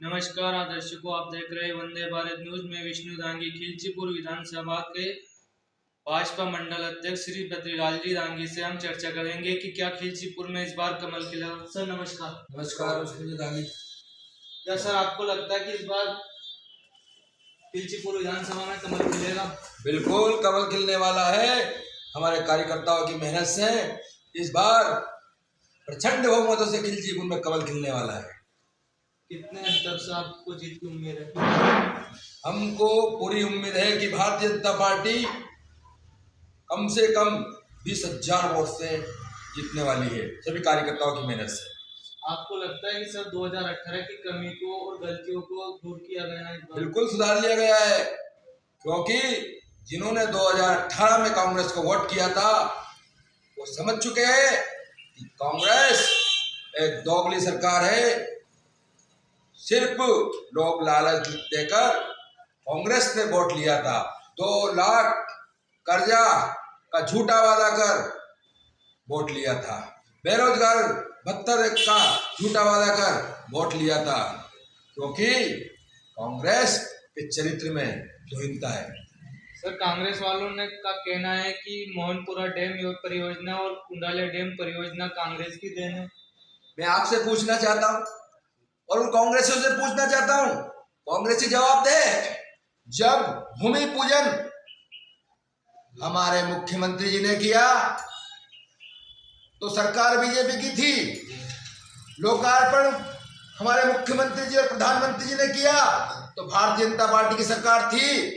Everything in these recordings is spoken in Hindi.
नमस्कार दर्शकों, आप देख रहे हैं वंदे भारत न्यूज में विष्णु दांगी। खिलचीपुर विधानसभा के भाजपा मंडल अध्यक्ष श्री बद्रीलाल जी दांगी से हम चर्चा करेंगे कि क्या खिलचीपुर में इस बार कमल खिला। सर नमस्कार। नमस्कार दांगी। क्या सर आपको लगता है कि इस बार खिलचीपुर विधानसभा में कमल खिलेगा? बिल्कुल कमल खिलने वाला है। हमारे कार्यकर्ताओं की मेहनत से इस बार प्रचंड बहुमतों से खिलचीपुर में कमल खिलने वाला है। कितने अंतर से आपको जीत की उम्मीद है? हमको पूरी उम्मीद है कि भारतीय जनता पार्टी कम से कम 20,000 वोट से जीतने वाली है, सभी कार्यकर्ताओं की मेहनत से। आपको लगता है कि सर 2018 की कमी को और गलतियों को दूर किया गया है? बिल्कुल सुधार लिया गया है, क्योंकि जिन्होंने 2018 में कांग्रेस को वोट किया था वो समझ चुके हैं कि कांग्रेस एक दोगली सरकार है। सिर्फ लोग लालच देकर कांग्रेस ने वोट लिया था। 2 लाख कर्जा का झूठा वादा कर वोट लिया था। बेरोजगार भत्ता का झूठा वादा कर वोट लिया था, क्योंकि कांग्रेस के चरित्र में हीनता है। सर कांग्रेस वालों ने का कहना है कि मोहनपुरा डैम परियोजना और कुंडाले डैम परियोजना कांग्रेस की देन है। मैं आपसे पूछना चाहता हूं और उन कांग्रेसियों से पूछना चाहता हूं, कांग्रेसी जवाब दे। जब भूमि पूजन हमारे मुख्यमंत्री जी ने किया तो सरकार बीजेपी की थी। लोकार्पण हमारे मुख्यमंत्री जी और प्रधानमंत्री जी ने किया तो भारतीय जनता पार्टी की सरकार थी।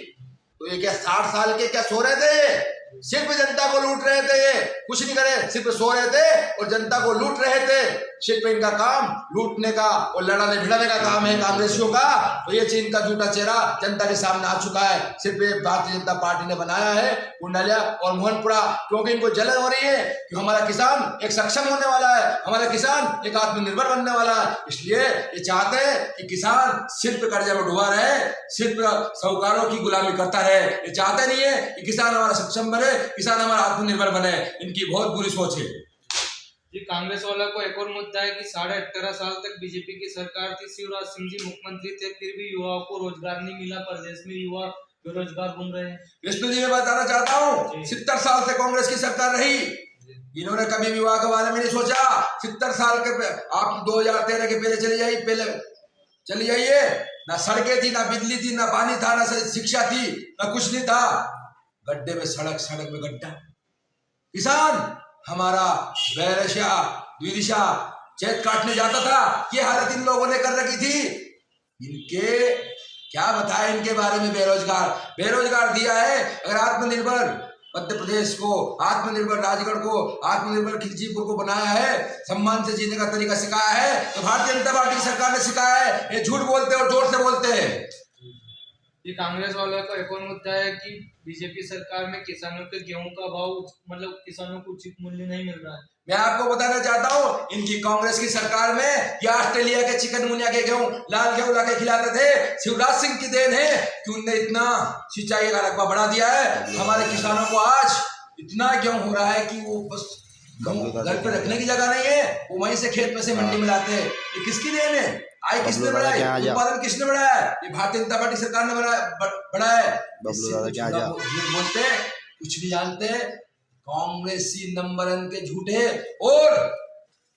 तो ये क्या 60 साल के क्या सो रहे थे? सिर्फ जनता को लूट रहे थे, ये कुछ नहीं करे, सिर्फ सो रहे थे और जनता को लूट रहे थे। सिर्फ इनका काम लूटने का और लड़ाने भिड़ाने का काम है कांग्रेसियों का। तो ये चीन का झूठा चेहरा जनता के सामने आ चुका है। सिर्फ ये भारतीय जनता पार्टी ने बनाया है कुंडालिया और मोहनपुरा, क्योंकि इनको जलन हो रही है कि हमारा किसान एक सक्षम होने वाला है, हमारा किसान एक आत्मनिर्भर बनने वाला है। इसलिए ये चाहते हैं कि किसान सिर्फ कर्जा में डूबा रहे, सिर्फ साहूकारों की गुलामी करता रहे। ये चाहते नहीं है कि किसान हमारा सक्षम बने, किसान हमारा आत्मनिर्भर बने। इनकी बहुत बुरी सोच है जी। कांग्रेस वाला को एक और मुद्दा है कि 18.5 साल तक बीजेपी की सरकार थी, शिवराज सिंह जी मुख्यमंत्री थे, फिर भी युवाओं को रोजगार नहीं मिला। प्रदेश में युवा बेरोजगार घूम रहे हैं। विष्णु जी मैं बताना चाहता हूँ, 70 साल से कांग्रेस की सरकार रही, इन्होंने कभी विवाह के बारे में नहीं सोचा। 70 साल के आप 2013 के पहले चले जाइए, ना सड़कें थी, ना बिजली थी, ना पानी था, ना शिक्षा थी, ना कुछ नहीं था। गड्ढे में सड़क में गड्ढा। किसान हमारा बैरशा द्विदिशा चैत काटने जाता था। ये हालत इन लोगों ने कर रखी थी। इनके क्या बताएं इनके बारे में। बेरोजगार दिया है। अगर आत्मनिर्भर मध्य प्रदेश को, आत्मनिर्भर राजगढ़ को, आत्मनिर्भर खिलचीपुर को बनाया है, सम्मान से जीने का तरीका सिखाया है, तो भारतीय जनता पार्टी की सरकार ने सिखाया है। ये झूठ बोलते हैं और जोर से बोलते हैं। ये कांग्रेस वालों का एक और मुद्दा है कि बीजेपी सरकार में किसानों के गेहूं का भाव किसानों को उचित मूल्य नहीं मिल रहा है। मैं आपको बताना चाहता हूँ, इनकी कांग्रेस की सरकार में या ऑस्ट्रेलिया के चिकनगुनिया के गेहूं, लाल गेहूं लाके खिलाते थे। शिवराज सिंह की देन है कि उनने इतना सिंचाई का रकबा बढ़ा दिया है। हमारे किसानों को आज इतना गेहूं हो रहा है कि वो बस घर पे रखने की जगह नहीं है, वो वहीं से खेत में से मंडी में लाते हैं। ये किसकी देन है? आय किसने बढ़ाई? उत्पादन किसने बढ़ाया है? ये भारतीय जनता पार्टी सरकार ने बढ़ाया है। बोलते कुछ भी जानते हैं, कांग्रेसी नंबर 1 के झूठे। और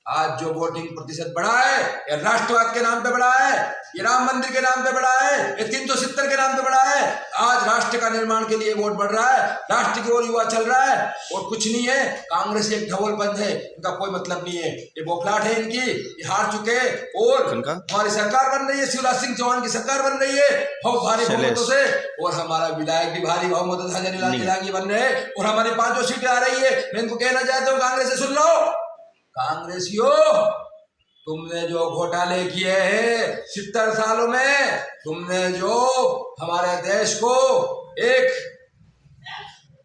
आज जो वोटिंग प्रतिशत बढ़ा है, ये राष्ट्रवाद के नाम पे बढ़ा है, ये राम मंदिर के नाम पे बढ़ा है, ये 370 के नाम पे बढ़ा है। आज राष्ट्र का निर्माण के लिए वोट बढ़ रहा है, राष्ट्र की ओर युवा चल रहा है। और कुछ नहीं है, कांग्रेस एक ढवलबंद है, इनका कोई मतलब नहीं है। ये बौखलाहट है इनकी, ये हार चुके। और हमारी सरकार बन रही है, शिवराज सिंह चौहान की सरकार बन रही है बहुत भारी बहुमतों से। और हमारा विधायक भी भारी बहुमतों से बन रहे हैं और हमारी 5 सीटें आ रही है। मैं इनको कहना चाहता हूँ, कांग्रेस से सुन लो, कांग्रेसियों तुमने जो घोटाले किए हैं 70 सालों में, तुमने जो हमारे देश को एक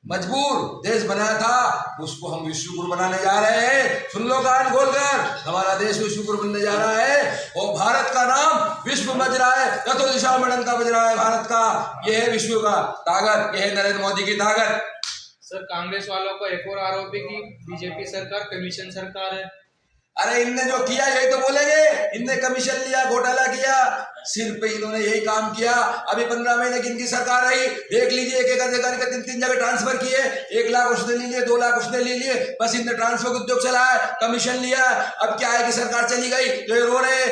मजबूर देश बनाया था, उसको हम विश्व गुरु बनाने जा रहे हैं। सुन लो कान खोलकर, हमारा देश विश्व गुरु बनने जा रहा है और भारत का नाम विश्व बज रहा है। चतुर दिशा में डंका बज रहा है भारत का। यह है विश्व का ताकत, यह है नरेंद्र मोदी की ताकत। सर कांग्रेस वालों का एक और आरोप है कि बीजेपी सरकार कमीशन सरकार है। अरे इनने जो किया यही तो बोलेंगे, इनने कमीशन लिया, घोटाला किया। सिर्फ इन्होंने यही काम किया। अभी 15 महीने की इनकी सरकार रही, देख लीजिए एक एक अधिकारी का 3-3 जगह ट्रांसफर किए, 1 लाख उसने ले लिए, 2 लाख उसने ले लिए, बस इनने ट्रांसफर का उद्योग चला है, कमीशन लिया। अब क्या है कि सरकार चली गई तो ये रो रहे,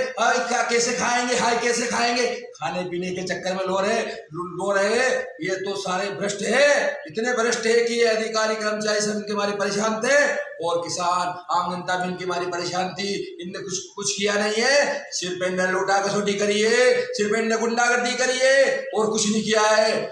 क्या कैसे खाएंगे, हाय कैसे खाएंगे, खाने पीने के चक्कर में रो रहे। ये तो सारे भ्रष्ट है, इतने भ्रष्ट है कि ये अधिकारी कर्मचारी सब इनके मारे परेशान थे और किसान आम जनता भी इनकी मारी परेशान थी। इनने कुछ किया नहीं है, सिर्फ इनने लूटा कसौटी करी है, सिर्फ इनने गुंडागर्दी करी है और कुछ नहीं किया है।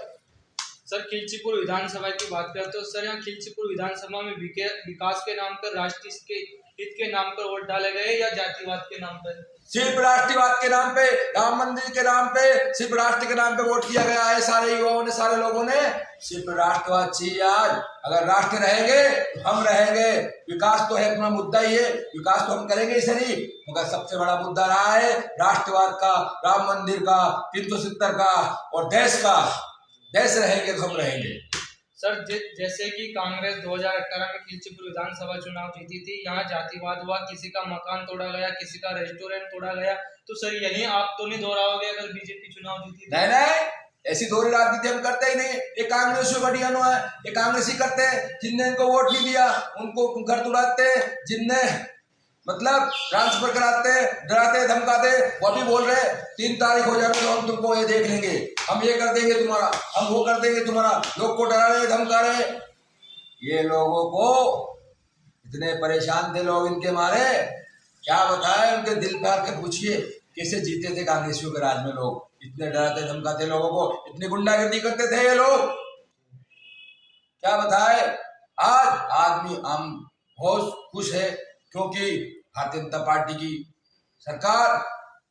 सर खिलचीपुर विधानसभा की बात करें तो सर यहाँ खिलचीपुर विधानसभा में विकास के नाम पर, राष्ट्रीय हित के नाम पर वोट डाले गए या जातिवाद के नाम पर? सिर्फ राष्ट्रवाद के नाम पे, राम मंदिर के नाम पे, सिर्फ राष्ट्र के नाम पे वोट किया गया है। सारे युवाओं ने, सारे लोगों ने सिर्फ राष्ट्रवाद चाहिए। आज अगर राष्ट्र रहेंगे तो हम रहेंगे। विकास तो है, अपना मुद्दा ही है, विकास तो हम करेंगे ही सही, मगर सबसे बड़ा मुद्दा रहा है राष्ट्रवाद का, राम मंदिर का, 370 का और देश का। देश रहेंगे तो हम रहेंगे। सर जैसे कि कांग्रेस 2018 में खिलचीपुर विधानसभा चुनाव जीती थी, यहाँ जातिवाद हुआ, किसी का मकान तोड़ा गया, किसी का रेस्टोरेंट तोड़ा गया, तो सर यही आप तो नहीं दोहराओगे अगर बीजेपी चुनाव जीती? नहीं, ऐसी दोहरी राजनीति हम करते ही नहीं। ये कांग्रेस में बढ़िया नो है, ये कांग्रेस ही करते हैं। जिनने इनको वोट नहीं दिया उनको घर तोड़ाते, जिनने मतलब ट्रांसफर कराते, डराते धमकाते, वो भी बोल रहे 3 तारीख हो जाए तो हम तुमको ये देख लेंगे, हम ये कर देंगे तुम्हारा, हम वो कर देंगे तुम्हारा। लोग को डरा रहे, धमका रहे। ये लोगों को इतने परेशान थे लोग इनके मारे, क्या बताएं। उनके दिल पे आके पूछिए कैसे जीते थे कांग्रेसियों के राज में लोग। इतने डराते धमकाते लोगों को, इतनी गुंडागर्दी करते थे ये लोग, क्या बताए। आज आदमी हम बहुत खुश है क्योंकि भारतीय जनता पार्टी की सरकार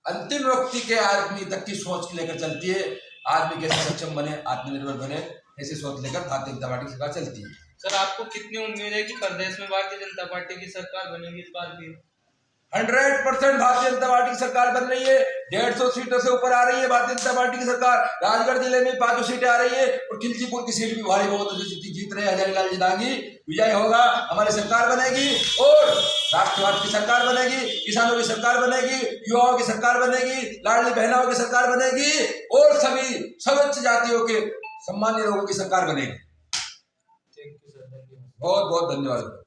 अंतिम व्यक्ति के आदमी तक की सोच लेकर चलती है। आदमी कैसे सक्षम बने, आत्मनिर्भर बने, ऐसी सोच लेकर भारतीय जनता पार्टी की सरकार चलती है। सर आपको कितनी उम्मीद है कि प्रदेश में भारतीय जनता पार्टी की सरकार बनेगी इस बार भी? 100% भारतीय जनता पार्टी की सरकार बन रही है। 150 सीटों से ऊपर आ रही है भारतीय जनता पार्टी की सरकार। राजगढ़ जिले में 5 सीटें आ रही है और खिलचीपुर की सीट भी भारी बहुत जीत रहे हजारीलाल जी दांगी। विजय होगा, हमारी सरकार बनेगी और राष्ट्रवाद की सरकार बनेगी, किसानों की सरकार बनेगी, युवाओं की सरकार बनेगी, लाडली बहनों की सरकार बनेगी और सभी सर्वोच्च जातियों के सम्मान्य लोगों की सरकार बनेगी। थैंक यू सर, धन्यवाद। बहुत बहुत धन्यवाद।